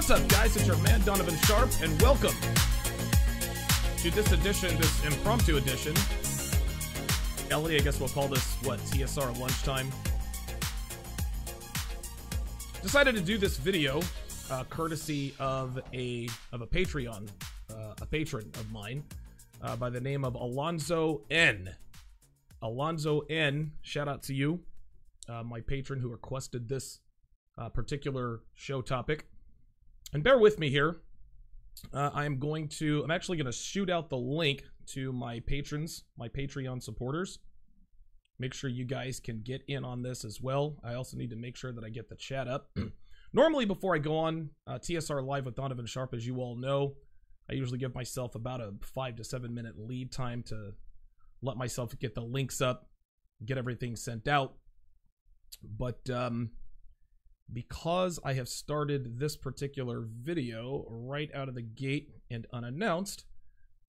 What's up, guys? It's your man, Donovan Sharpe, and welcome to this edition, this impromptu edition. Ellie, I guess we'll call this, what, TSR lunchtime. Decided to do this video courtesy of a Patreon, a patron of mine by the name of Alonzo N. Alonzo N, shout out to you, my patron who requested this particular show topic. And bear with me here. I'm actually going to shoot out the link to my patrons, my Patreon supporters. Make sure you guys can get in on this as well. I also need to make sure that I get the chat up. Normally, before I go on TSR Live with Donovan Sharpe, as you all know, I usually give myself about a 5 to 7 minute lead time to let myself get the links up, get everything sent out. But because I have started this particular video right out of the gate and unannounced,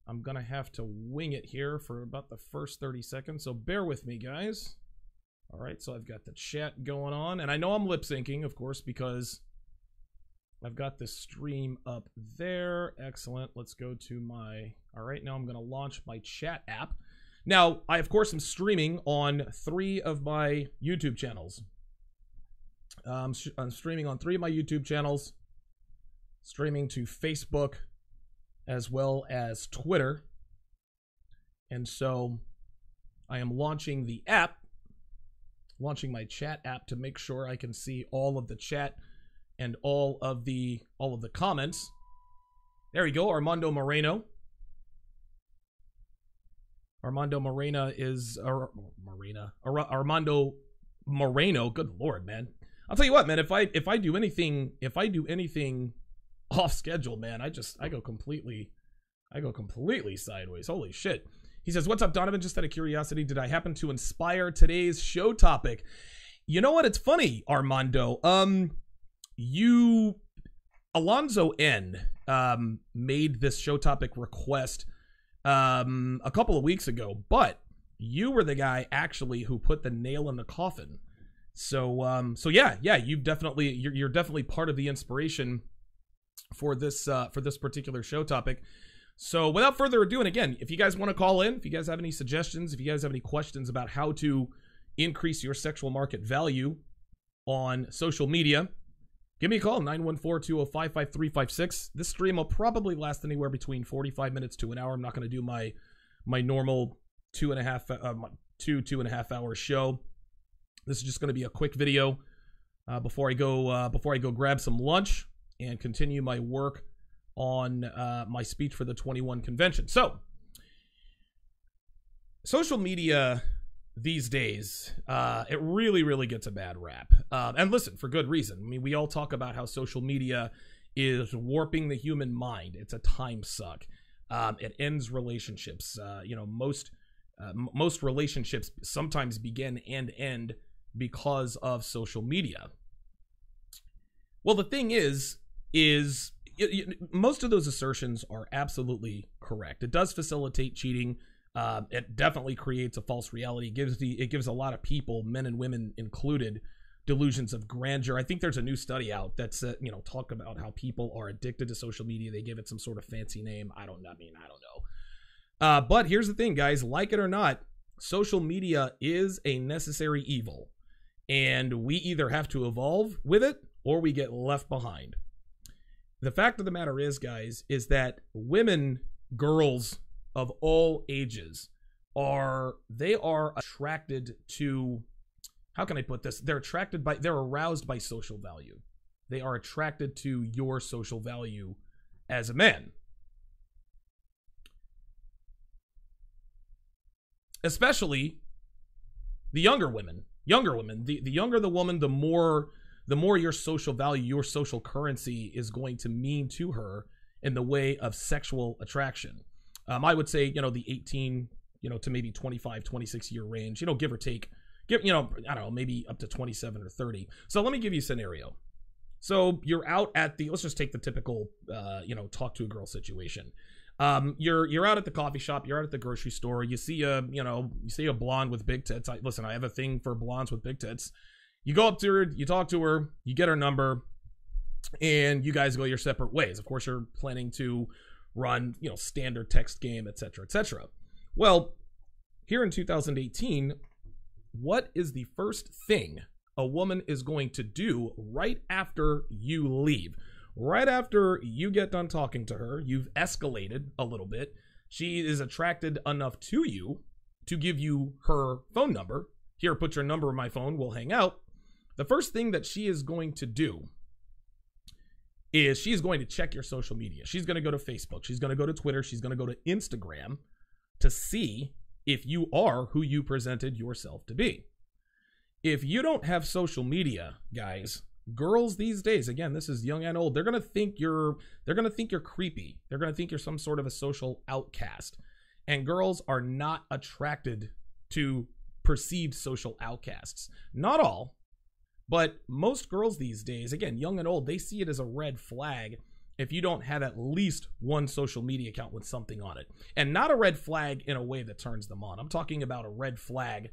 I'm gonna have to wing it here for about the first 30 seconds, so bear with me, guys. All right, so I've got the chat going on, and I know I'm lip syncing, of course, because I've got the stream up there. Excellent. Let's go to my... All right, now I'm gonna launch my chat app. Now, I, of course, am streaming on 3 of my YouTube channels. I'm streaming on 3 of my YouTube channels, streaming to Facebook as well as Twitter. And so I am launching the app, launching my chat app to make sure I can see all of the chat and all of the comments. There we go, Armando Moreno. Armando Moreno is Armando Moreno. Good Lord, man. I'll tell you what, man, if I do anything off schedule, man, I go completely sideways. Holy shit. He says, "What's up, Donovan? Just out of curiosity, did I happen to inspire today's show topic?" You know what? It's funny, Armando. Alonzo N made this show topic request a couple of weeks ago, but you were the guy actually who put the nail in the coffin. So yeah, you're definitely part of the inspiration for this particular show topic. So without further ado, and again, if you guys want to call in, if you guys have any suggestions, if you guys have any questions about how to increase your sexual market value on social media, give me a call, 914-205-5356. This stream will probably last anywhere between 45 minutes to an hour. I'm not going to do my normal 2.5 hour show. This is just going to be a quick video before I go grab some lunch and continue my work on my speech for the 21 convention. So, social media these days, it really gets a bad rap. And listen, for good reason. I mean, we all talk about how social media is warping the human mind. It's a time suck. It ends relationships. Most relationships sometimes begin and end because of social media. Well, the thing is most of those assertions are absolutely correct. It does facilitate cheating. It definitely creates a false reality. It gives a lot of people, men and women included, delusions of grandeur. I think there's a new study out that's talk about how people are addicted to social media. They give it some sort of fancy name. I don't know. But here's the thing, guys. Like it or not, social media is a necessary evil. And we either have to evolve with it or we get left behind. The fact of the matter is, guys, is that women, girls of all ages are attracted to, how can I put this? They're aroused by social value. They are attracted to your social value as a man. Especially the younger women. The younger the woman, the more your social value, your social currency is going to mean to her in the way of sexual attraction. I would say, the 18, to maybe 25, 26 year range, give or take, I don't know, maybe up to 27 or 30. So let me give you a scenario. So you're out at let's just take the typical, talk to a girl situation. You're out at the coffee shop, you're out at the grocery store, you see a blonde with big tits. Listen, I have a thing for blondes with big tits. You go up to her, you talk to her, you get her number, and you guys go your separate ways. Of course, you're planning to run, standard text game, etc., etc. Well, here in 2018, what is the first thing a woman is going to do right after you leave? Right after you get done talking to her, you've escalated a little bit. She is attracted enough to you to give you her phone number. Here, put your number in my phone, we'll hang out. The first thing that she is going to do is she's going to check your social media. She's going to go to Facebook. She's going to go to Twitter. She's going to go to Instagram to see if you are who you presented yourself to be. If you don't have social media, guys, girls these days, again, this is young and old, they're going to think you're creepy. They're going to think you're some sort of a social outcast. And girls are not attracted to perceived social outcasts. Not all, but most girls these days, again, young and old, they see it as a red flag if you don't have at least one social media account with something on it. And not a red flag in a way that turns them on. I'm talking about a red flag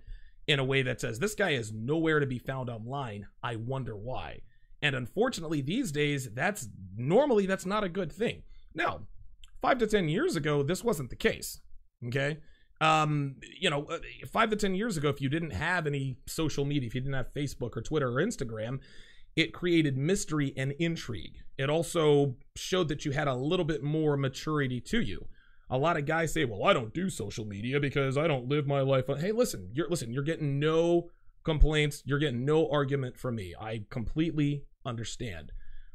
in a way that says, this guy is nowhere to be found online. I wonder why. And unfortunately, these days, that's not a good thing. Now, 5 to 10 years ago, this wasn't the case. Okay? 5 to 10 years ago, if you didn't have any social media, if you didn't have Facebook or Twitter or Instagram, it created mystery and intrigue. It also showed that you had a little bit more maturity to you. A lot of guys say, well, I don't do social media because I don't live my life. Hey, listen, you're getting no complaints. You're getting no argument from me. I completely understand.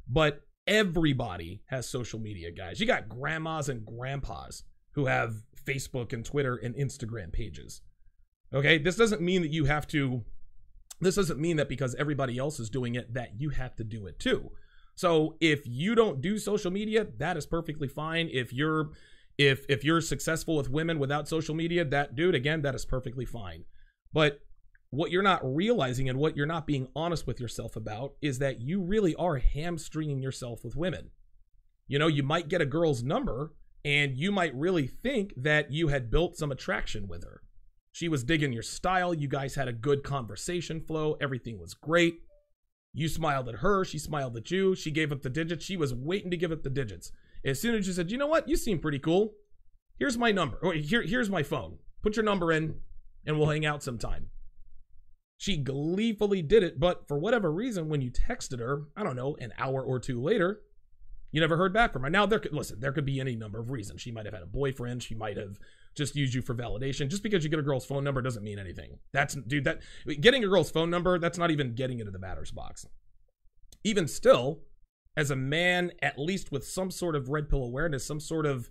But everybody has social media, guys. You got grandmas and grandpas who have Facebook and Twitter and Instagram pages. Okay, this doesn't mean that because everybody else is doing it that you have to do it too. So if you don't do social media, that is perfectly fine. If you're successful with women without social media, that is perfectly fine. But what you're not realizing and what you're not being honest with yourself about is that you really are hamstringing yourself with women. You might get a girl's number and you might really think that you had built some attraction with her. She was digging your style. You guys had a good conversation flow. Everything was great. You smiled at her. She smiled at you. She gave up the digits. She was waiting to give up the digits. As soon as you said, you know what? You seem pretty cool. Here's my number. Or here's my phone. Put your number in and we'll hang out sometime. She gleefully did it, but for whatever reason, when you texted her, I don't know, an hour or two later, you never heard back from her. Now, there could be any number of reasons. She might have had a boyfriend. She might have just used you for validation. Just because you get a girl's phone number doesn't mean anything. Getting a girl's phone number, that's not even getting into the matters box. Even still, as a man, at least with some sort of red pill awareness, some sort of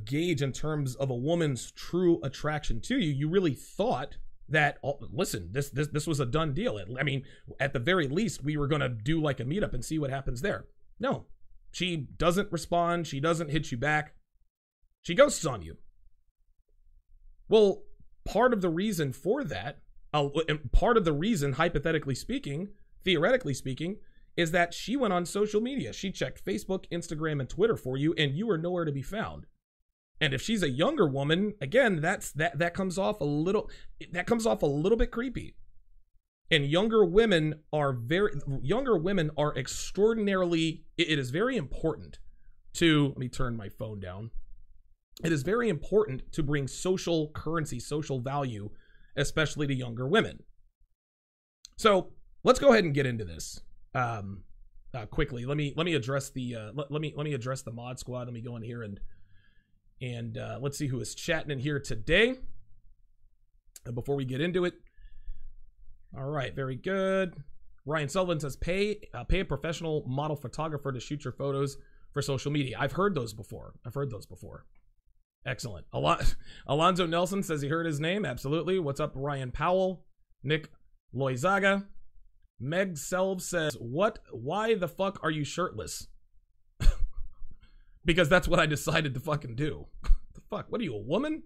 gauge in terms of a woman's true attraction to you, you really thought that, listen, this was a done deal. I mean, at the very least, we were going to do like a meetup and see what happens there. No, she doesn't respond. She doesn't hit you back. She ghosts on you. Well, part of the reason for that, and part of the reason, hypothetically speaking, theoretically speaking, is that she went on social media. She checked Facebook, Instagram, and Twitter for you, and you were nowhere to be found. And if she's a younger woman, again, that comes off a little bit creepy. And younger women are extraordinarily, it is very important to, let me turn my phone down. It is very important to bring social currency, social value, especially to younger women. So let's go ahead and get into this quickly. Let me address the let me address the mod squad. Let me go in here and let's see who is chatting in here today. Before we get into it. All right, very good. Ryan Sullivan says, pay a professional model photographer to shoot your photos for social media. I've heard those before. Excellent. Alonzo Nelson says he heard his name. Absolutely. What's up, Ryan Powell? Nick Loizaga. Meg Selv says, why the fuck are you shirtless? Because that's what I decided to fucking do. The fuck? What are you, a woman?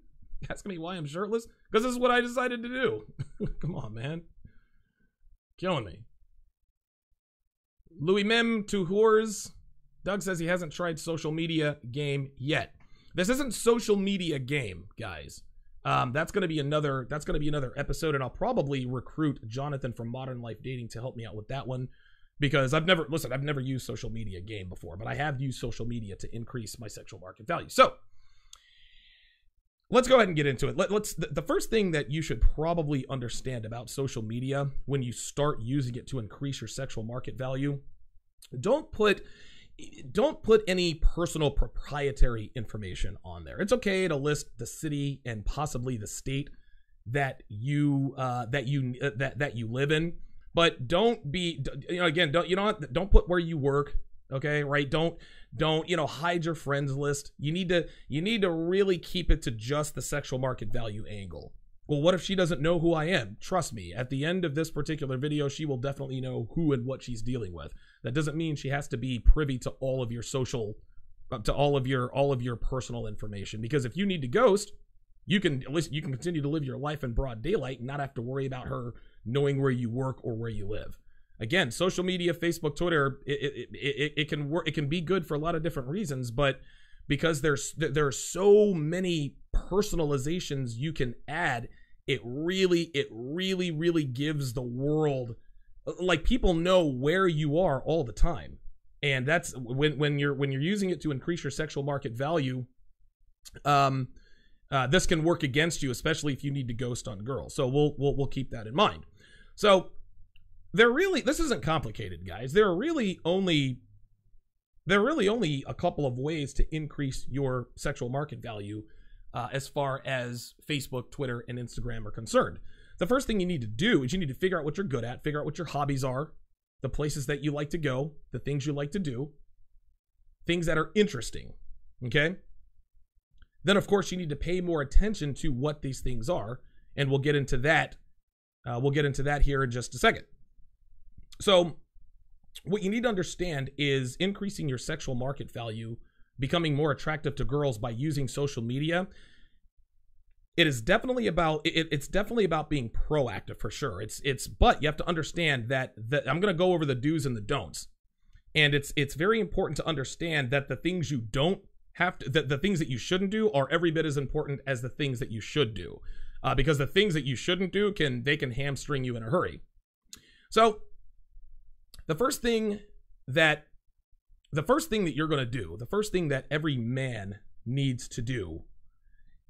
Asking me why I'm shirtless? Because this is what I decided to do. Come on, man. Killing me. Louis Mim to whores. Doug says he hasn't tried social media game yet. This isn't social media game, guys. That's gonna be another episode, and I'll probably recruit Jonathan from Modern Life Dating to help me out with that one, because I've never used social media game before, but I have used social media to increase my sexual market value. So let's go ahead and get into it. The first thing that you should probably understand about social media when you start using it to increase your sexual market value, don't put any personal proprietary information on there. It's okay to list the city and possibly the state that you live in, but don't put where you work. Okay, right? Don't hide your friends list. You need to really keep it to just the sexual market value angle. Well, what if she doesn't know who I am? Trust me, at the end of this particular video, she will definitely know who and what she's dealing with. That doesn't mean she has to be privy to all of your all of your personal information. Because if you need to ghost, you can continue to live your life in broad daylight and not have to worry about her knowing where you work or where you live. Again, social media, Facebook, Twitter, it can work. It can be good for a lot of different reasons, but because there are so many personalizations you can add, it really gives the world, like, people know where you are all the time, and that's when you're using it to increase your sexual market value. This can work against you, especially if you need to ghost on girls. So we'll keep that in mind. So this isn't complicated, guys. There are really only a couple of ways to increase your sexual market value as far as Facebook, Twitter, and Instagram are concerned. The first thing you need to do is you need to figure out what you're good at, figure out what your hobbies are, the places that you like to go, the things you like to do, things that are interesting, okay? Then, of course, you need to pay more attention to what these things are, and we'll get into that. We'll get into that here in just a second. So what you need to understand is increasing your sexual market value, becoming more attractive to girls by using social media. It's definitely about being proactive, for sure. But you have to understand that I'm going to go over the do's and the don'ts. And it's very important to understand that the things you don't have to, the things that you shouldn't do are every bit as important as the things that you should do. Because the things that you shouldn't do can hamstring you in a hurry. So the first thing that you're going to do, the first thing that every man needs to do,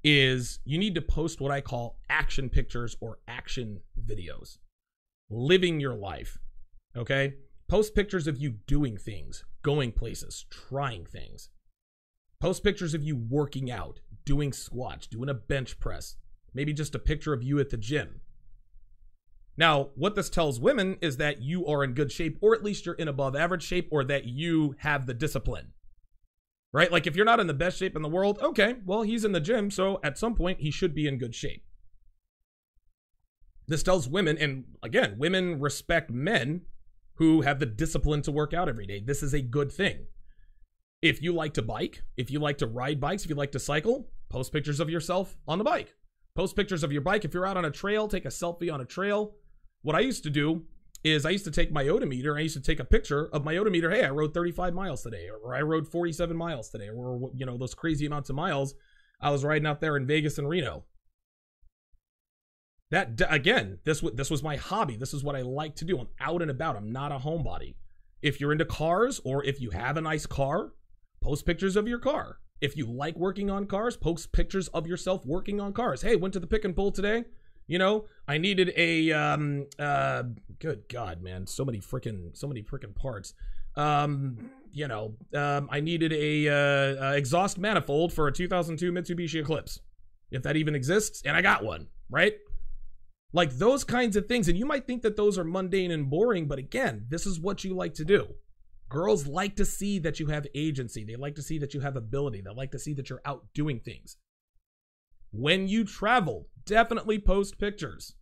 is you need to post what I call action pictures or action videos. Living your life, okay? Post pictures of you doing things, going places, trying things. Post pictures of you working out, doing squats, doing a bench press, maybe just a picture of you at the gym. Now, what this tells women is that you are in good shape, or at least you're in above average shape, or that you have the discipline, right? Like, if you're not in the best shape in the world, okay, well, he's in the gym, so at some point he should be in good shape. This tells women, and again, women respect men who have the discipline to work out every day. This is a good thing. If you like to bike, if you like to ride bikes, if you like to cycle, post pictures of yourself on the bike. Post pictures of your bike. If you're out on a trail, take a selfie on a trail. What I used to do is I used to take my odometer. I used to take a picture of my odometer. Hey, I rode 35 miles today, or I rode 47 miles today, or, you know, those crazy amounts of miles I was riding out there in Vegas and Reno. That, again, this was my hobby. This is what I like to do. I'm out and about. I'm not a homebody. If you're into cars, or if you have a nice car, post pictures of your car. If you like working on cars, post pictures of yourself working on cars. Hey, went to the pick and pull today. You know, I needed a, good God, man, so many freaking parts. You know, I needed a exhaust manifold for a 2002 Mitsubishi Eclipse, if that even exists, and I got one, right? Like, those kinds of things. And you might think that those are mundane and boring, but again, this is what you like to do. Girls like to see that you have agency. They like to see that you have ability. They like to see that you're out doing things. When you travel, definitely post pictures.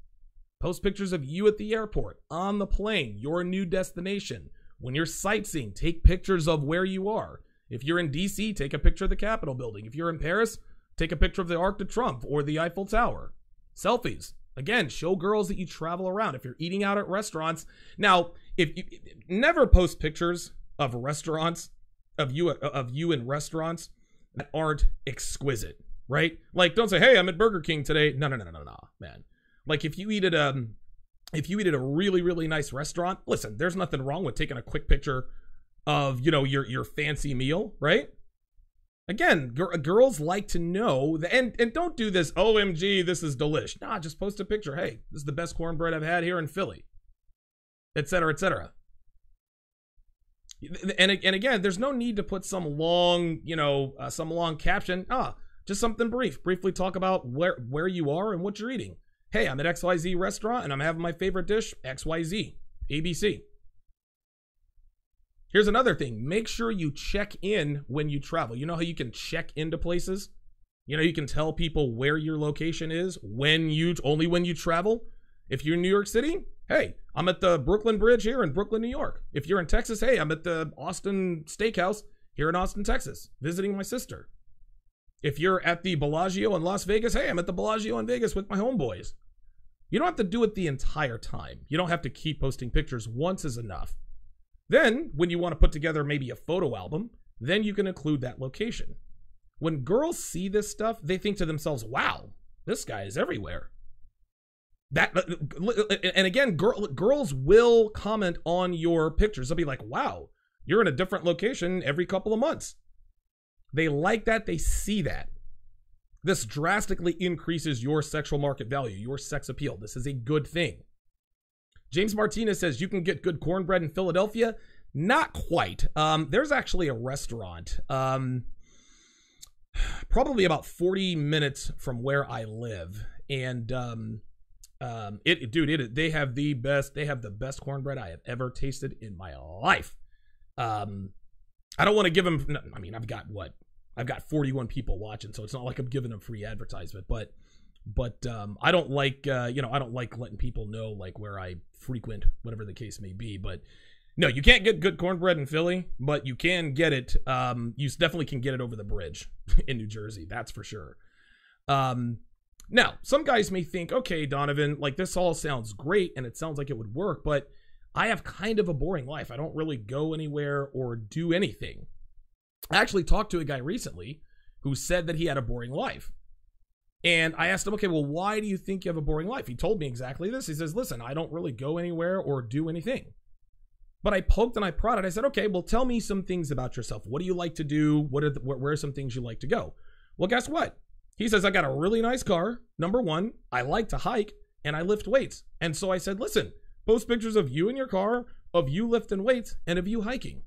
Post pictures of you at the airport, on the plane, your new destination. When you're sightseeing, take pictures of where you are. If you're in DC, take a picture of the Capitol building. If you're in Paris, take a picture of the Arc de Triomphe or the Eiffel Tower. Selfies. Again, show girls that you travel around. If you're eating out at restaurants. Now, if you never post pictures of restaurants, of you in restaurants that aren't exquisite, right? Like, don't say, hey, I'm at Burger King today. No, man. Like, if you eat at if you eat at a really, really nice restaurant, listen, there's nothing wrong with taking a quick picture of, you know, your fancy meal, right? Again, girls like to know, and don't do this, OMG, this is delish. Nah, just post a picture. Hey, this is the best cornbread I've had here in Philly, etc., etc. And again, there's no need to put some long, you know, some long caption. Just something brief. Briefly talk about where you are and what you're eating. Hey, I'm at XYZ restaurant and I'm having my favorite dish, XYZ, ABC. Here's another thing. Make sure you check in when you travel. You know how you can check into places? You know, you can tell people where your location is only when you travel. If you're in New York City, hey, I'm at the Brooklyn Bridge here in Brooklyn, New York. If you're in Texas, hey, I'm at the Austin Steakhouse here in Austin, Texas, visiting my sister. If you're at the Bellagio in Las Vegas, hey, I'm at the Bellagio in Vegas with my homeboys. You don't have to do it the entire time. You don't have to keep posting pictures. Once is enough. Then, when you want to put together maybe a photo album, then you can include that location. When girls see this stuff, they think to themselves, wow, this guy is everywhere. And again, girls will comment on your pictures. They'll be like, wow, you're in a different location every couple of months. They like that. They see that. This drastically increases your sexual market value, your sex appeal. This is a good thing. James Martinez says you can get good cornbread in Philadelphia. Not quite. There's actually a restaurant probably about 40 minutes from where I live. And they have the best cornbread I have ever tasted in my life. I don't want to give them, I mean, I've got 41 people watching, so it's not like I'm giving them free advertisement, but I don't like, I don't like letting people know like where I frequent, whatever the case may be. But no, you can't get good cornbread in Philly, but you can get it. You definitely can get it over the bridge in New Jersey. That's for sure. Now, some guys may think, okay, Donovan, like this all sounds great and it sounds like it would work, but I have kind of a boring life. I don't really go anywhere or do anything. I actually talked to a guy recently who said that he had a boring life. And I asked him, okay, well, why do you think you have a boring life? He told me exactly this. He says, listen, I don't really go anywhere or do anything. But I poked and I prodded. I said, okay, well, tell me some things about yourself. What do you like to do? Where are some things you like to go? Well, guess what? He says, I got a really nice car. Number one, I like to hike and I lift weights. And so I said, listen, post pictures of you in your car, of you lifting weights, and of you hiking.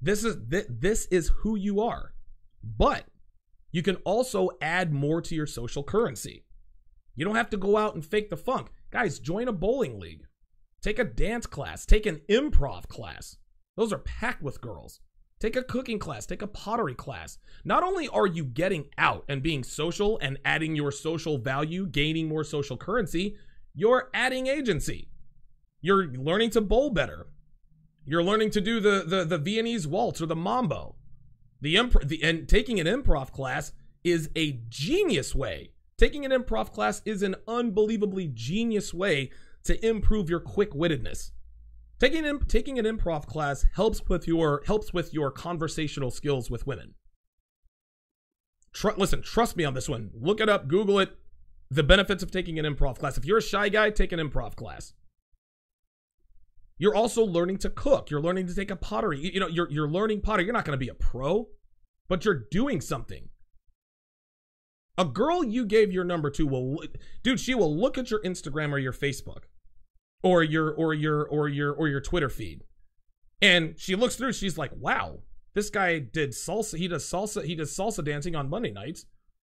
This is who you are. But you can also add more to your social currency. You don't have to go out and fake the funk. Guys, join a bowling league. Take a dance class. Take an improv class. Those are packed with girls. Take a cooking class. Take a pottery class. Not only are you getting out and being social and adding your social value, gaining more social currency, you're adding agency. You're learning to bowl better. You're learning to do the Viennese waltz or the mambo. And taking an improv class is a genius way. Taking an improv class is an unbelievably genius way to improve your quick-wittedness. Taking an improv class helps with your conversational skills with women. Listen, trust me on this one. Look it up, Google it. The benefits of taking an improv class. If you're a shy guy, take an improv class. You're also learning to cook. You're learning to take a pottery. You're learning pottery. You're not going to be a pro, but you're doing something. A girl you gave your number to she will look at your Instagram or your Facebook or your Twitter feed. And she looks through, she's like, wow, this guy did salsa. He does salsa dancing on Monday nights.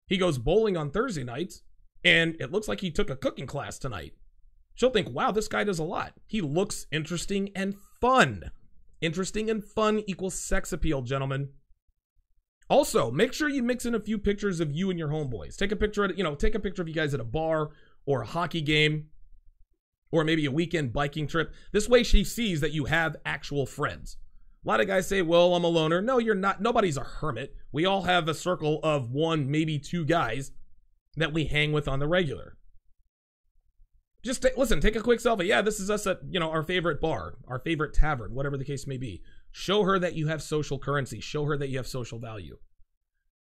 He goes bowling on Thursday nights. And it looks like he took a cooking class tonight. She'll think, wow, this guy does a lot. He looks interesting and fun. Interesting and fun equals sex appeal, gentlemen. Also, make sure you mix in a few pictures of you and your homeboys. Take a picture of you guys at a bar or a hockey game or maybe a weekend biking trip. This way she sees that you have actual friends. A lot of guys say, well, I'm a loner. No, you're not. Nobody's a hermit. We all have a circle of one, maybe two guys that we hang with on the regular. Just take a quick selfie. Yeah, this is us at, our favorite bar, our favorite tavern, whatever the case may be. Show her that you have social currency. Show her that you have social value.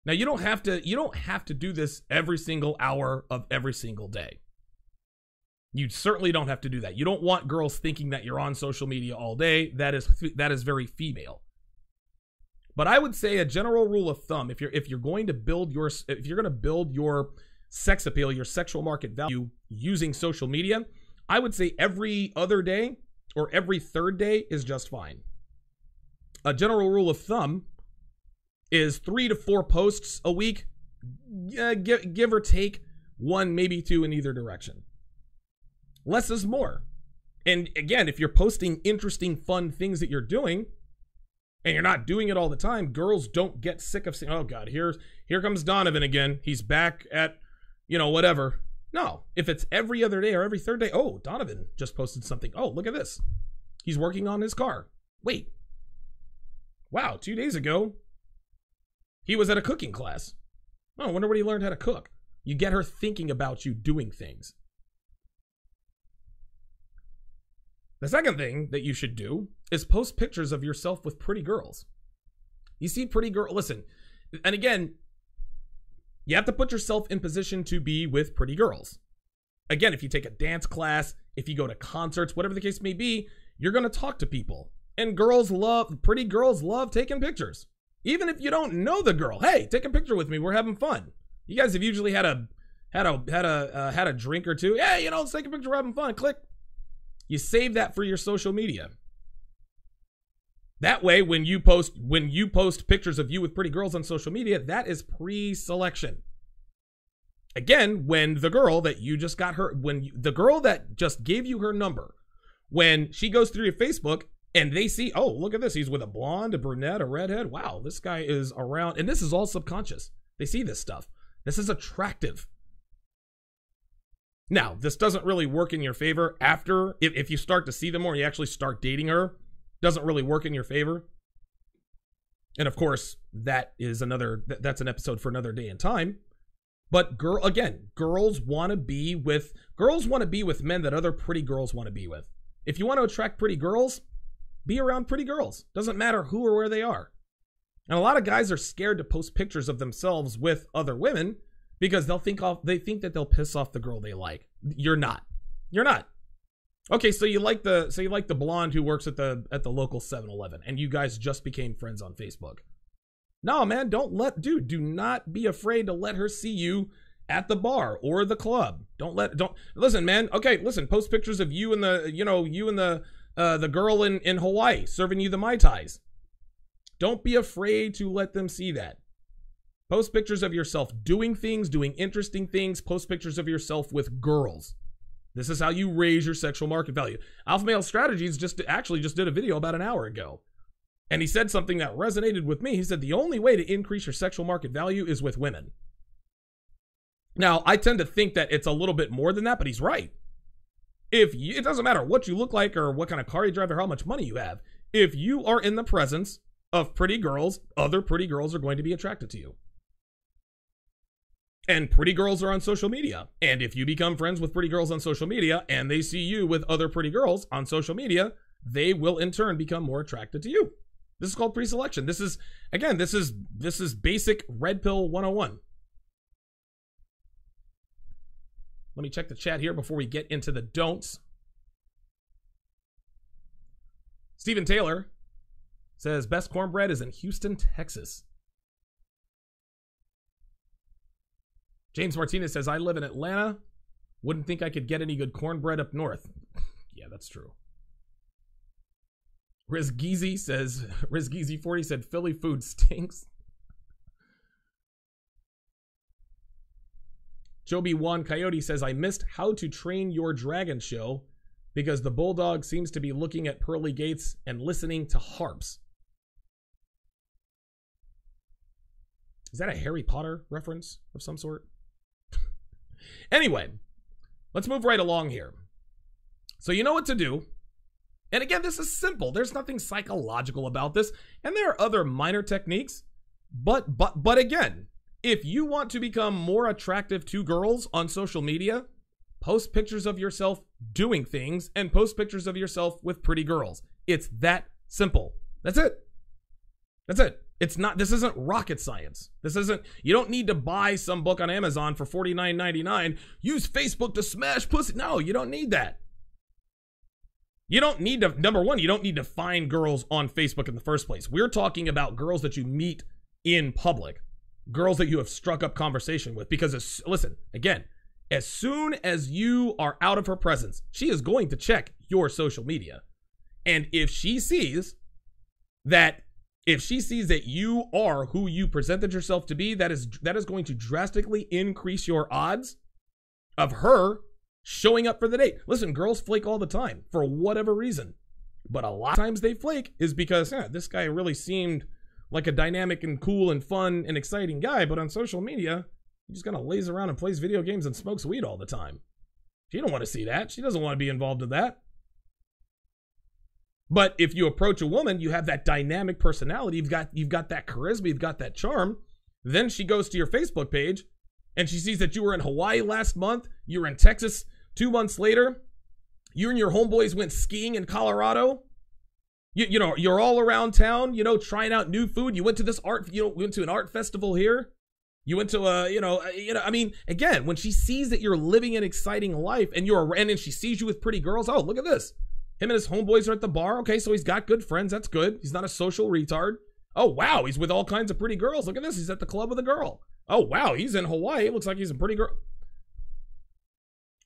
Now, you don't have to do this every single hour of every single day. You certainly don't have to do that. You don't want girls thinking that you're on social media all day. That is very female. But I would say a general rule of thumb, if you're going to build your sex appeal, your sexual market value using social media, I would say every other day or every third day is just fine. A general rule of thumb is 3 to 4 posts a week, give or take 1, maybe 2 in either direction. Less is more. And again, if you're posting interesting, fun things that you're doing, and you're not doing it all the time, girls don't get sick of saying, oh God, here comes Donovan again. He's back at, whatever. No, if it's every other day or every third day, oh, Donovan just posted something. Oh, look at this. He's working on his car. Wait. Wow, 2 days ago, he was at a cooking class. Oh, I wonder what he learned how to cook. You get her thinking about you doing things. The second thing that you should do is post pictures of yourself with pretty girls. You see pretty girl, listen, and again, you have to put yourself in position to be with pretty girls. Again, if you take a dance class, if you go to concerts, whatever the case may be, you're going to talk to people. And pretty girls love taking pictures. Even if you don't know the girl, hey, take a picture with me. We're having fun. You guys have usually had a drink or two. Hey, let's take a picture. We're having fun. Click. You save that for your social media. That way, when you post pictures of you with pretty girls on social media, that is pre-selection. Again, when the girl that you just got the girl that just gave you her number, when she goes through your Facebook and they see, oh, look at this. He's with a blonde, a brunette, a redhead. Wow, this guy is around. And this is all subconscious. They see this stuff. This is attractive. Now, this doesn't really work in your favor after, if you start to see them more, you actually start dating her, doesn't really work in your favor. And of course, that's an episode for another day and time. But girls want to be with men that other pretty girls want to be with. If you want to attract pretty girls, be around pretty girls. Doesn't matter who or where they are. And a lot of guys are scared to post pictures of themselves with other women because they think that they'll piss off the girl they like. You're not. Okay, so you like the blonde who works at the local 7-Eleven, and you guys just became friends on Facebook. No, man, do not be afraid to let her see you at the bar or the club. Listen, man. Okay, listen, post pictures of you and the girl in Hawaii serving you the Mai Tais. Don't be afraid to let them see that. Post pictures of yourself doing things, doing interesting things. Post pictures of yourself with girls. This is how you raise your sexual market value. Alpha Male Strategies just did a video about an hour ago. And he said something that resonated with me. He said the only way to increase your sexual market value is with women. Now, I tend to think that it's a little bit more than that, but he's right. It doesn't matter what you look like or what kind of car you drive or how much money you have. If you are in the presence of pretty girls, other pretty girls are going to be attracted to you. And pretty girls are on social media. And if you become friends with pretty girls on social media and they see you with other pretty girls on social media, they will in turn become more attracted to you. This is called pre-selection. This is basic red pill 101. Let me check the chat here before we get into the don'ts. Stephen Taylor says best cornbread is in Houston, Texas. James Martinez says, I live in Atlanta. Wouldn't think I could get any good cornbread up north. Yeah, that's true. Rizgeezy40 said, Philly food stinks. Joby Juan Coyote says, I missed How to Train Your Dragon show because the bulldog seems to be looking at pearly gates and listening to harps. Is that a Harry Potter reference of some sort? Anyway, let's move right along here. So you know what to do. And again, this is simple. There's nothing psychological about this. And there are other minor techniques. But again, if you want to become more attractive to girls on social media, post pictures of yourself doing things and post pictures of yourself with pretty girls. It's that simple. That's it. This isn't rocket science. You don't need to buy some book on Amazon for $49.99. Use Facebook to smash pussy. No, you don't need that. You don't need to, number one, you don't need to find girls on Facebook in the first place. We're talking about girls that you meet in public, girls that you have struck up conversation with. Because, listen, again, as soon as you are out of her presence, she is going to check your social media. And if she sees that you are who you presented yourself to be, that is going to drastically increase your odds of her showing up for the date. Listen, girls flake all the time for whatever reason. But a lot of times they flake is because this guy really seemed like a dynamic and cool and fun and exciting guy, but on social media, he just kind of lays around and plays video games and smokes weed all the time. She don't want to see that. She doesn't want to be involved in that. But if you approach a woman, you have that dynamic personality, you've got that charisma, you've got that charm. Then she goes to your Facebook page and she sees that you were in Hawaii last month, you were in Texas 2 months later, you and your homeboys went skiing in Colorado. You know, you're all around town, trying out new food. You went to this went to an art festival here. You went to I mean, again, when she sees that you're living an exciting life and and she sees you with pretty girls, oh, look at this. Him and his homeboys are at the bar. Okay, so he's got good friends. That's good. He's not a social retard. Oh, wow, he's with all kinds of pretty girls. Look at this. He's at the club with a girl. Oh, wow, he's in Hawaii. It looks like he's a pretty girl.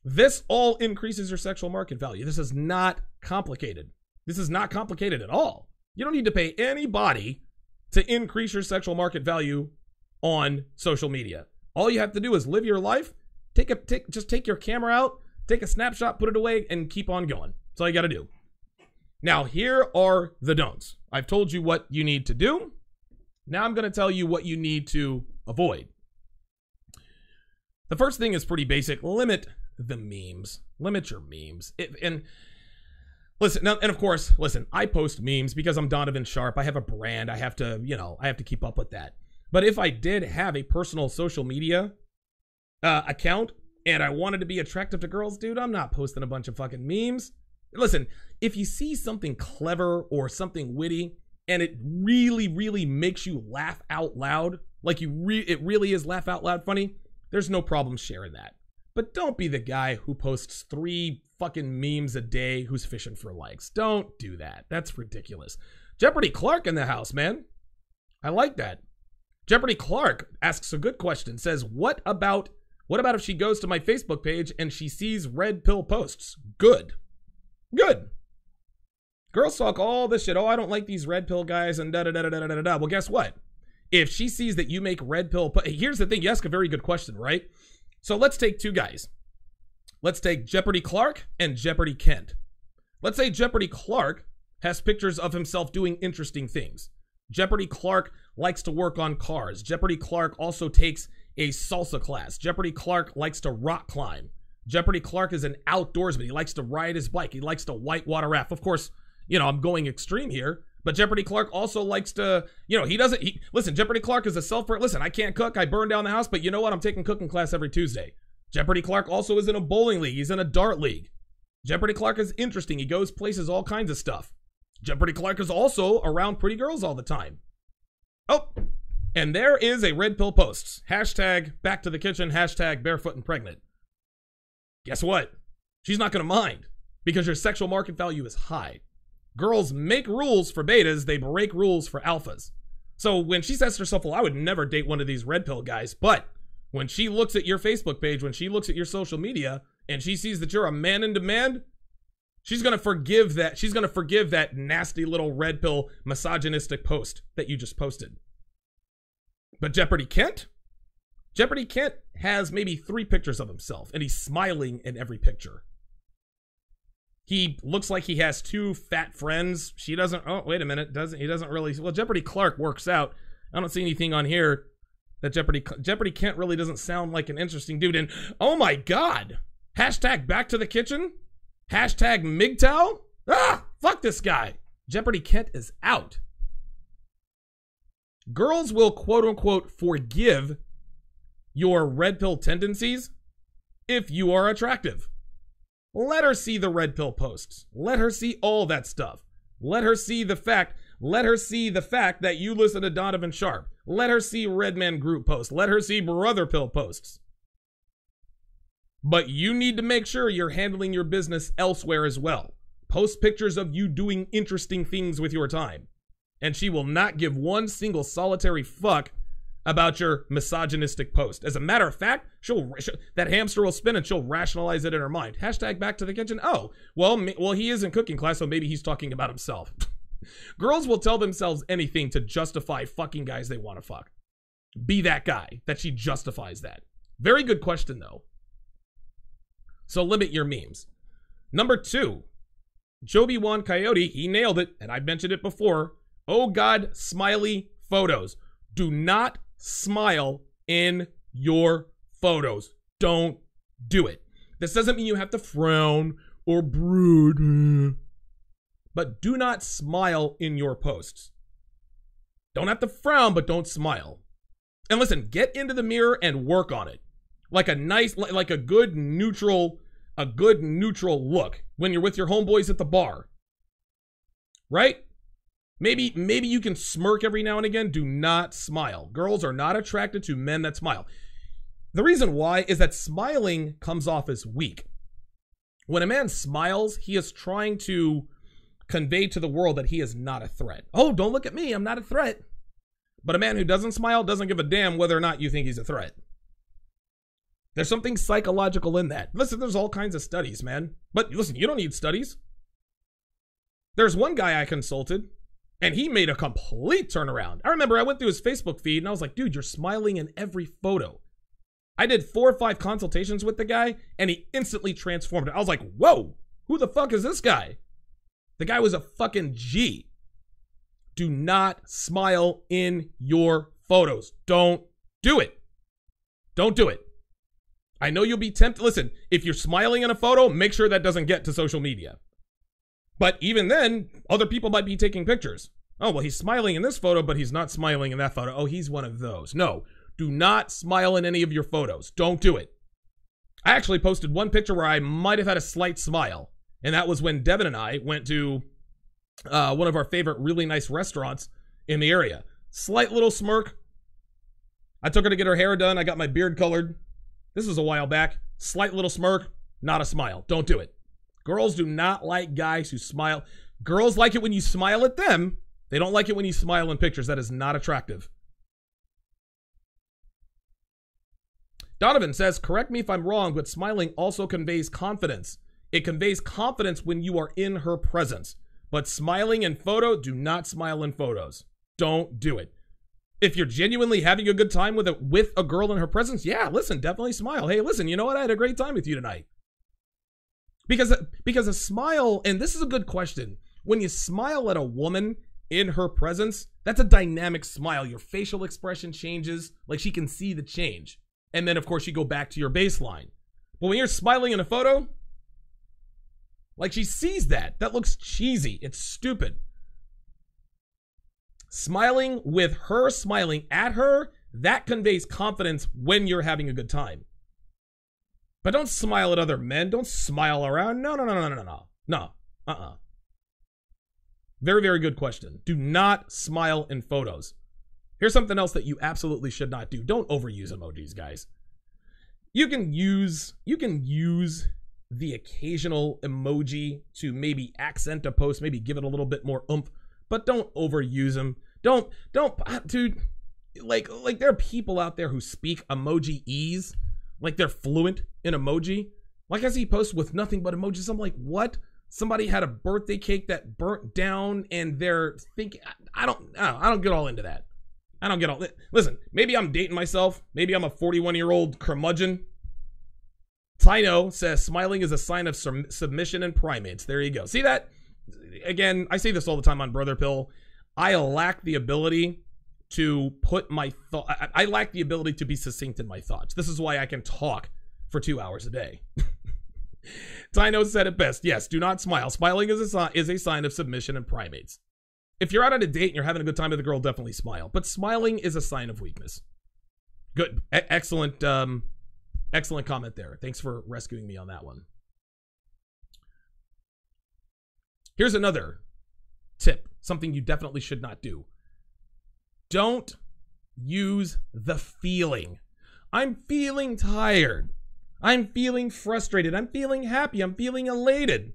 This all increases your sexual market value. This is not complicated. This is not complicated at all. You don't need to pay anybody to increase your sexual market value on social media. All you have to do is live your life. Just take your camera out, take a snapshot, put it away, and keep on going. That's all you got to do. Now, here are the don'ts. I've told you what you need to do. Now I'm going to tell you what you need to avoid. The first thing is pretty basic. Limit the memes. Limit your memes. Listen, now, and of course, I post memes because I'm Donovan Sharpe. I have a brand. I have to keep up with that. But if I did have a personal social media account and I wanted to be attractive to girls, dude, I'm not posting a bunch of fucking memes. Listen, if you see something clever or something witty and it really, really makes you laugh out loud, like it really is laugh out loud funny, there's no problem sharing that. But don't be the guy who posts 3 fucking memes a day who's fishing for likes. Don't do that. That's ridiculous. Jeopardy Clark in the house, man. I like that. Jeopardy Clark asks a good question. Says, what about if she goes to my Facebook page and she sees red pill posts? Good. Girls talk all this shit. Oh, I don't like these red pill guys and da-da-da-da-da-da-da. Well, guess what? If she sees that you make red pill... Here's the thing. You ask a very good question, right? So let's take 2 guys. Let's take Jeopardy Clark and Jeopardy Kent. Let's say Jeopardy Clark has pictures of himself doing interesting things. Jeopardy Clark likes to work on cars. Jeopardy Clark also takes a salsa class. Jeopardy Clark likes to rock climb. Jeopardy Clark is an outdoorsman. He likes to ride his bike. He likes to whitewater raft. Of course, I'm going extreme here, but Jeopardy Clark also likes to, listen, Jeopardy Clark is listen, I can't cook. I burned down the house, but you know what? I'm taking cooking class every Tuesday. Jeopardy Clark also is in a bowling league. He's in a dart league. Jeopardy Clark is interesting. He goes places, all kinds of stuff. Jeopardy Clark is also around pretty girls all the time. Oh, and there is a red pill posts. Hashtag back to the kitchen. Hashtag barefoot and pregnant. Guess what? She's not going to mind because your sexual market value is high. Girls make rules for betas. They break rules for alphas. So when she says to herself, well, I would never date one of these red pill guys. But when she looks at your Facebook page, when she looks at your social media and she sees that you're a man in demand, she's going to forgive that. She's going to forgive that nasty little red pill misogynistic post that you just posted. But Jeopardy Kent has maybe 3 pictures of himself and he's smiling in every picture. He looks like he has 2 fat friends. She doesn't. Oh, wait a minute. He doesn't really. Well, Jeopardy Clark works out. I don't see anything on here that Jeopardy Kent really doesn't sound like an interesting dude. And oh my God, hashtag back to the kitchen. Hashtag MGTOW. Fuck this guy. Jeopardy Kent is out. Girls will quote unquote forgive your red pill tendencies if you are attractive. Let her see the red pill posts. Let her see all that stuff. Let her see the fact. Let her see the fact that you listen to Donovan Sharpe. Let her see Redman Group posts. Let her see Brother Pill posts. But you need to make sure you're handling your business elsewhere as well. Post pictures of you doing interesting things with your time. And she will not give one single solitary fuck about your misogynistic post. As a matter of fact, that hamster will spin and she'll rationalize it in her mind. Hashtag back to the kitchen. Oh, well, he is in cooking class, so maybe he's talking about himself. Girls will tell themselves anything to justify fucking guys they want to fuck. Be that guy that she justifies that. Very good question, though. So limit your memes. Number 2, Joby Wan Coyote, he nailed it, and I mentioned it before. Oh God, smiley photos. Do not smile in your photos. Don't do it. This doesn't mean you have to frown or brood, but do not smile in your posts. Don't have to frown, but don't smile. And listen, get into the mirror and work on it. Like a nice, like a good neutral look when you're with your homeboys at the bar. Right? Maybe you can smirk every now and again. Do not smile. Girls are not attracted to men that smile. The reason why is that smiling comes off as weak. When a man smiles, he is trying to convey to the world that he is not a threat. Oh, don't look at me. I'm not a threat. But a man who doesn't smile doesn't give a damn whether or not you think he's a threat. There's something psychological in that. Listen, there's all kinds of studies, man. But listen, you don't need studies. There's one guy I consulted, and he made a complete turnaround. I remember I went through his Facebook feed, and I was like, dude, you're smiling in every photo. I did 4 or 5 consultations with the guy, and he instantly transformed it. I was like, whoa, who the fuck is this guy? The guy was a fucking G. Do not smile in your photos. Don't do it. Don't do it. I know you'll be tempted. Listen, if you're smiling in a photo, make sure that doesn't get to social media. But even then, other people might be taking pictures. Oh, well, he's smiling in this photo, but he's not smiling in that photo. Oh, he's one of those. No, do not smile in any of your photos. Don't do it. I actually posted one picture where I might have had a slight smile. And that was when Devin and I went to one of our favorite really nice restaurants in the area. Slight little smirk. I took her to get her hair done. I got my beard colored. This was a while back. Slight little smirk, not a smile. Don't do it. Girls do not like guys who smile. Girls like it when you smile at them. They don't like it when you smile in pictures. That is not attractive. Donovan says, correct me if I'm wrong, but smiling also conveys confidence. It conveys confidence when you are in her presence. But smiling in photo, do not smile in photos. Don't do it. If you're genuinely having a good time with a girl in her presence, yeah, listen, definitely smile. Hey, listen, you know what? I had a great time with you tonight. Because a smile, and this is a good question, when you smile at a woman in her presence, that's a dynamic smile. Your facial expression changes, like she can see the change. And then, of course, you go back to your baseline. But when you're smiling in a photo, like she sees that. That looks cheesy. It's stupid. Smiling with her, smiling at her, that conveys confidence when you're having a good time. But don't smile at other men. Don't smile around. No. Very, very good question. Do not smile in photos. Here's something else that you absolutely should not do. Don't overuse emojis, guys. You can use the occasional emoji to maybe accent a post, maybe give it a little bit more oomph, but don't overuse them. Don't, dude, like there are people out there who speak emoji-ese, like they're fluent in emoji. Like I see posts with nothing but emojis. I'm like, what? Somebody had a birthday cake that burnt down and they're thinking, I don't get all into that. I don't get all, listen, maybe I'm dating myself. Maybe I'm a 41-year-old curmudgeon. Tino says smiling is a sign of submission and primates. There you go. See that? Again, I say this all the time on Brother Pill. I lack the ability to put my thought. I lack the ability to be succinct in my thoughts. This is why I can talk for 2 hours a day. Tino said it best. Yes, do not smile. Smiling is a sign of submission and primates. If you're out on a date and you're having a good time with a girl, definitely smile. But smiling is a sign of weakness. Good. Excellent. Excellent comment there. Thanks for rescuing me on that one. Here's another tip something you definitely should not do. Don't use the feeling. I'm feeling tired. I'm feeling frustrated. I'm feeling happy. I'm feeling elated.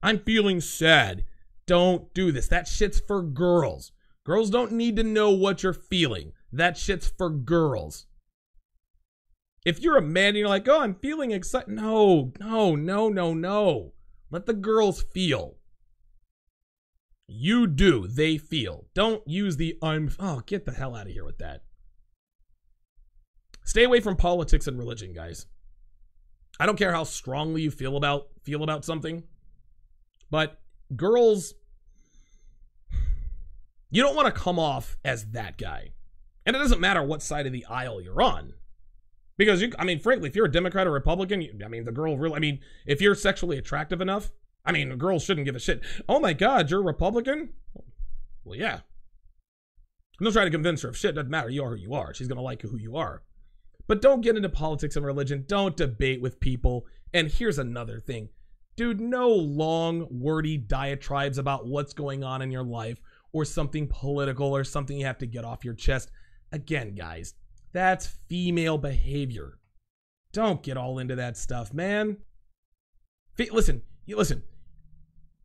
I'm feeling sad. Don't do this. That shit's for girls. Girls don't need to know what you're feeling. That shit's for girls. If you're a man and you're like, oh, I'm feeling excited. No. Let the girls feel. You do. They feel. Don't use the get the hell out of here with that. Stay away from politics and religion, guys. I don't care how strongly you feel about something, but girls, you don't want to come off as that guy. And it doesn't matter what side of the aisle you're on. Because, frankly, if you're a Democrat or Republican, the girl really, if you're sexually attractive enough, a girl shouldn't give a shit. Oh my God, you're a Republican? Well, yeah. I'm not trying to convince her of shit. Doesn't matter. You are who you are. She's going to like who you are. But don't get into politics and religion. Don't debate with people. And here's another thing. Dude, no long, wordy diatribes about what's going on in your life or something political or something you have to get off your chest. Again, guys, that's female behavior. Don't get all into that stuff, man. Listen.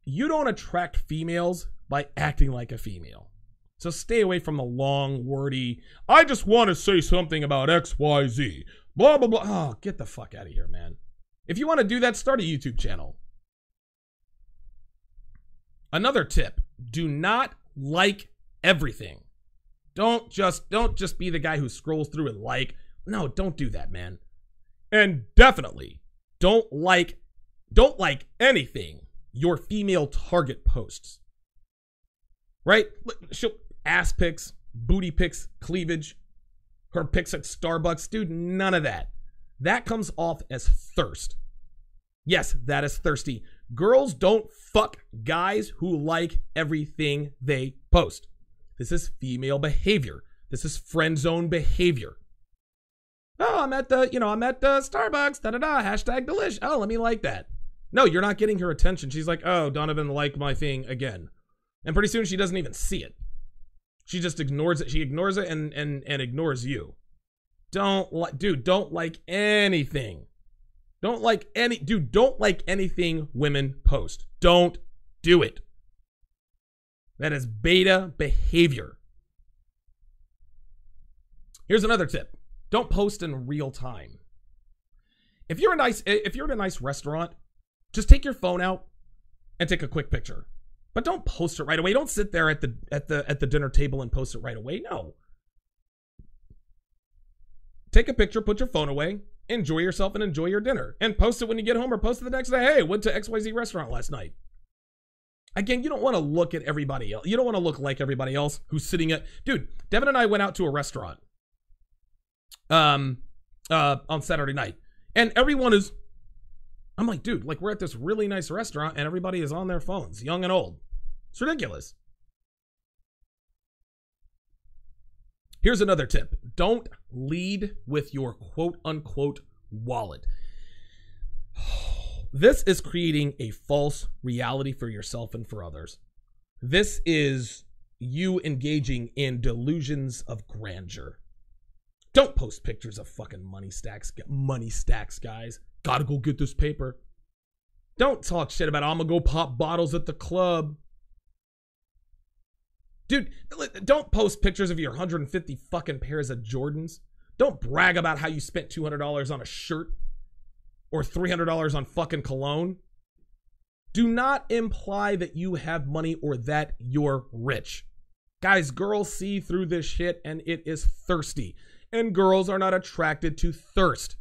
You don't attract females by acting like a female. So stay away from the long, wordy, I just want to say something about XYZ. Blah, blah, blah. Oh, get the fuck out of here, man. If you want to do that, start a YouTube channel. Another tip. Do not like everything. Don't just be the guy who scrolls through and like. No, don't do that, man. And definitely don't like anything your female target posts. Right? She'll ass pics, booty pics, cleavage, her pics at Starbucks. Dude, none of that. That comes off as thirst. Yes, that is thirsty. Girls don't fuck guys who like everything they post. This is female behavior. This is friend zone behavior. Oh, I'm at Starbucks, hashtag delish. Oh, let me like that. No, you're not getting her attention. She's like, oh, Donovan liked my thing again. And pretty soon she doesn't even see it. She just ignores it. She ignores it and ignores you. Don't like anything. Don't like anything women post. Don't do it. That is beta behavior. Here's another tip. Don't post in real time. If you're in a nice restaurant, just take your phone out and take a quick picture. But don't post it right away. Don't sit there at the dinner table and post it right away. No. Take a picture, put your phone away, enjoy yourself and enjoy your dinner. And post it when you get home or post it the next day. Hey, went to XYZ restaurant last night. Again, you don't want to look at everybody else. You don't want to look like everybody else who's sitting at... Dude, Devin and I went out to a restaurant on Saturday night. And everyone is... I'm like, dude, like we're at this really nice restaurant and everybody is on their phones, young and old. It's ridiculous. Here's another tip. Don't lead with your quote-unquote wallet. This is creating a false reality for yourself and for others. This is you engaging in delusions of grandeur. Don't post pictures of fucking money stacks, guys. Gotta go get this paper. Don't talk shit about, I'm gonna go pop bottles at the club. Dude, don't post pictures of your 150 fucking pairs of Jordans. Don't brag about how you spent $200 on a shirt or $300 on fucking cologne. Do not imply that you have money or that you're rich. Guys, girls see through this shit and it is thirsty. And girls are not attracted to thirst.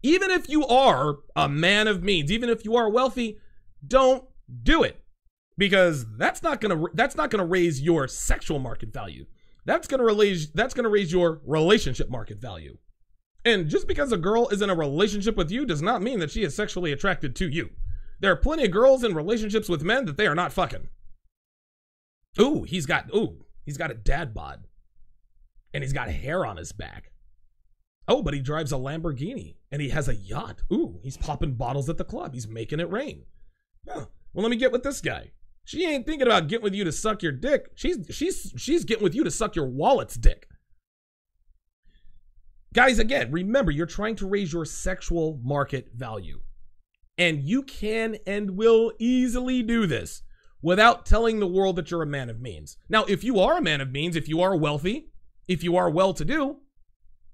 Even if you are a man of means, even if you are wealthy, don't do it. Because that's not gonna raise your sexual market value. That's gonna raise your relationship market value. And just because a girl is in a relationship with you does not mean that she is sexually attracted to you. There are plenty of girls in relationships with men that they are not fucking. He's got a dad bod. And he's got hair on his back. Oh, but he drives a Lamborghini and he has a yacht. Ooh, he's popping bottles at the club. He's making it rain. Oh, well, let me get with this guy. She ain't thinking about getting with you to suck your dick. She's getting with you to suck your wallet's dick. Guys, again, remember, you're trying to raise your sexual market value. And you can and will easily do this without telling the world that you're a man of means. Now, if you are a man of means, if you are wealthy, if you are well-to-do,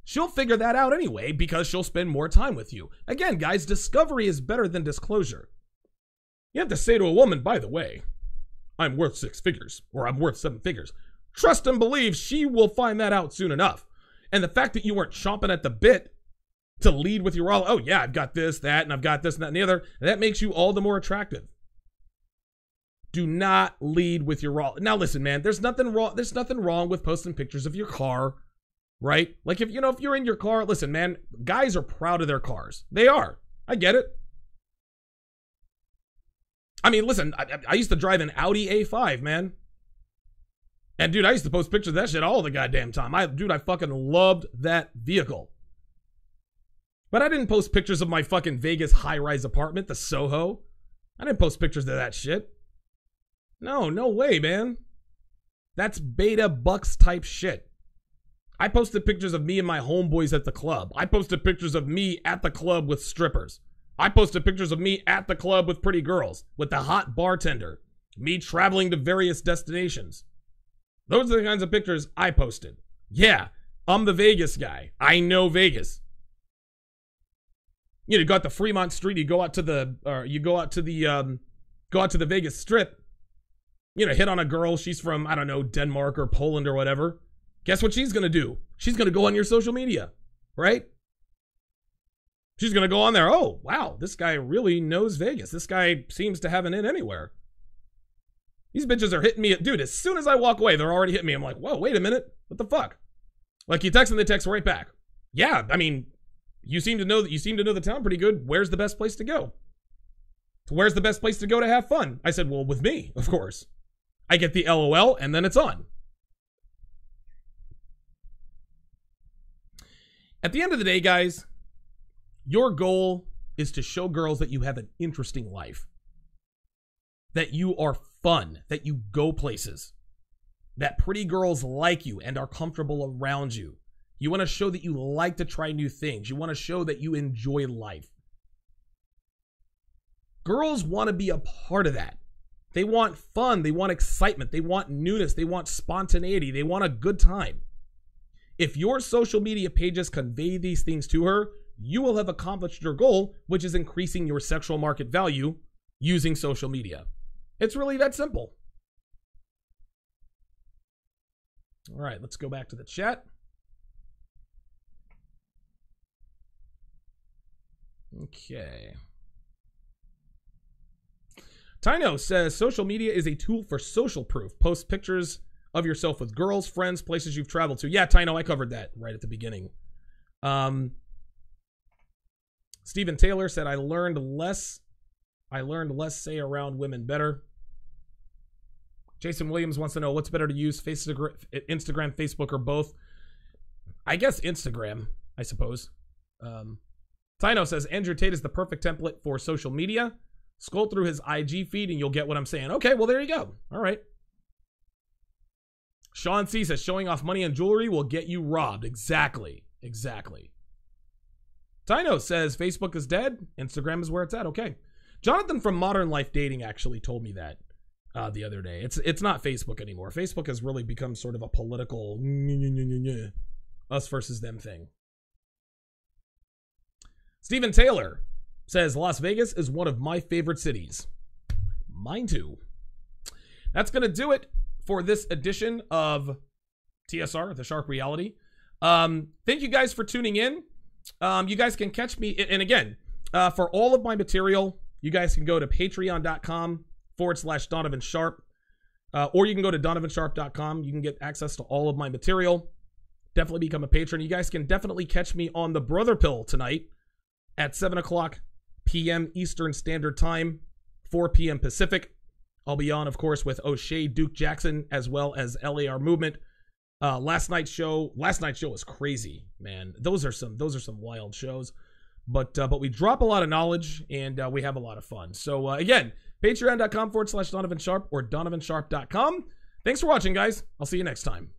she'll figure that out anyway because she'll spend more time with you. Again, guys, discovery is better than disclosure. You have to say to a woman, by the way, I'm worth 6 figures, or I'm worth 7 figures. Trust and believe she will find that out soon enough. And the fact that you weren't chomping at the bit to lead with your all, oh yeah, I've got this, that, and I've got this, and that, and the other, that makes you all the more attractive. Do not lead with your raw. Now listen, man, there's nothing wrong with posting pictures of your car, right? Like if you're in your car, listen, man, guys are proud of their cars. They are. I get it. I mean, listen, I used to drive an Audi A5, man. And dude, I used to post pictures of that shit all the goddamn time. I fucking loved that vehicle. But I didn't post pictures of my fucking Vegas high-rise apartment, the Soho. I didn't post pictures of that shit. No way, man. That's beta bucks type shit. I posted pictures of me and my homeboys at the club. I posted pictures of me at the club with strippers. I posted pictures of me at the club with pretty girls, with the hot bartender. Me traveling to various destinations. Those are the kinds of pictures I posted. Yeah, I'm the Vegas guy. I know Vegas. You go out to Fremont Street, you go out to the Vegas Strip. Hit on a girl. She's from, I don't know, Denmark or Poland or whatever. Guess what she's gonna do? She's gonna go on your social media, right? She's gonna go on there. Oh, wow, this guy really knows Vegas. This guy seems to have an in anywhere. These bitches are hitting me. Dude, as soon as I walk away, they're already hitting me. I'm like, whoa, wait a minute. What the fuck? Like, you text and they text right back. Yeah, I mean, you seem to know the town pretty good. Where's the best place to go? Where's the best place to go to have fun? I said, well, with me, of course. I get the LOL, and then it's on. At the end of the day, guys, your goal is to show girls that you have an interesting life. That you are fun, that you go places, that pretty girls like you and are comfortable around you. You want to show that you like to try new things. You want to show that you enjoy life. Girls want to be a part of that. They want fun. They want excitement. They want newness. They want spontaneity. They want a good time. If your social media pages convey these things to her, you will have accomplished your goal, which is increasing your sexual market value using social media. It's really that simple. All right, let's go back to the chat. Okay. Tino says, social media is a tool for social proof. Post pictures of yourself with girls, friends, places you've traveled to. Yeah, Tino, I covered that right at the beginning. Stephen Taylor said, I learned less say around women better. Jason Williams wants to know what's better to use, Instagram, Facebook, or both. I guess Instagram, I suppose. Tino says, Andrew Tate is the perfect template for social media. Scroll through his IG feed and you'll get what I'm saying. Okay, well, there you go. All right. Sean C says, showing off money and jewelry will get you robbed. Exactly. Tino says, Facebook is dead. Instagram is where it's at. Okay. Jonathan from Modern Life Dating actually told me that the other day. It's not Facebook anymore. Facebook has really become sort of a political us versus them thing. Stephen Taylor says, Las Vegas is one of my favorite cities. Mine too. That's going to do it for this edition of TSR, The Sharpe Reality. Thank you guys for tuning in. You guys can catch me. And again, for all of my material, you guys can go to patreon.com/Donovan Sharpe. Or you can go to donovansharpe.com. You can get access to all of my material. Definitely become a patron. You guys can definitely catch me on the Brother Pill tonight at 7 o'clock p.m. Eastern Standard Time, 4 p.m. Pacific. I'll be on, of course, with O'Shea, Duke Jackson, as well as LAR Movement. Last night's show was crazy, man. Those are some wild shows. But we drop a lot of knowledge and we have a lot of fun. So again, Patreon.com/Donovan Sharpe or DonovanSharpe.com. Thanks for watching, guys. I'll see you next time.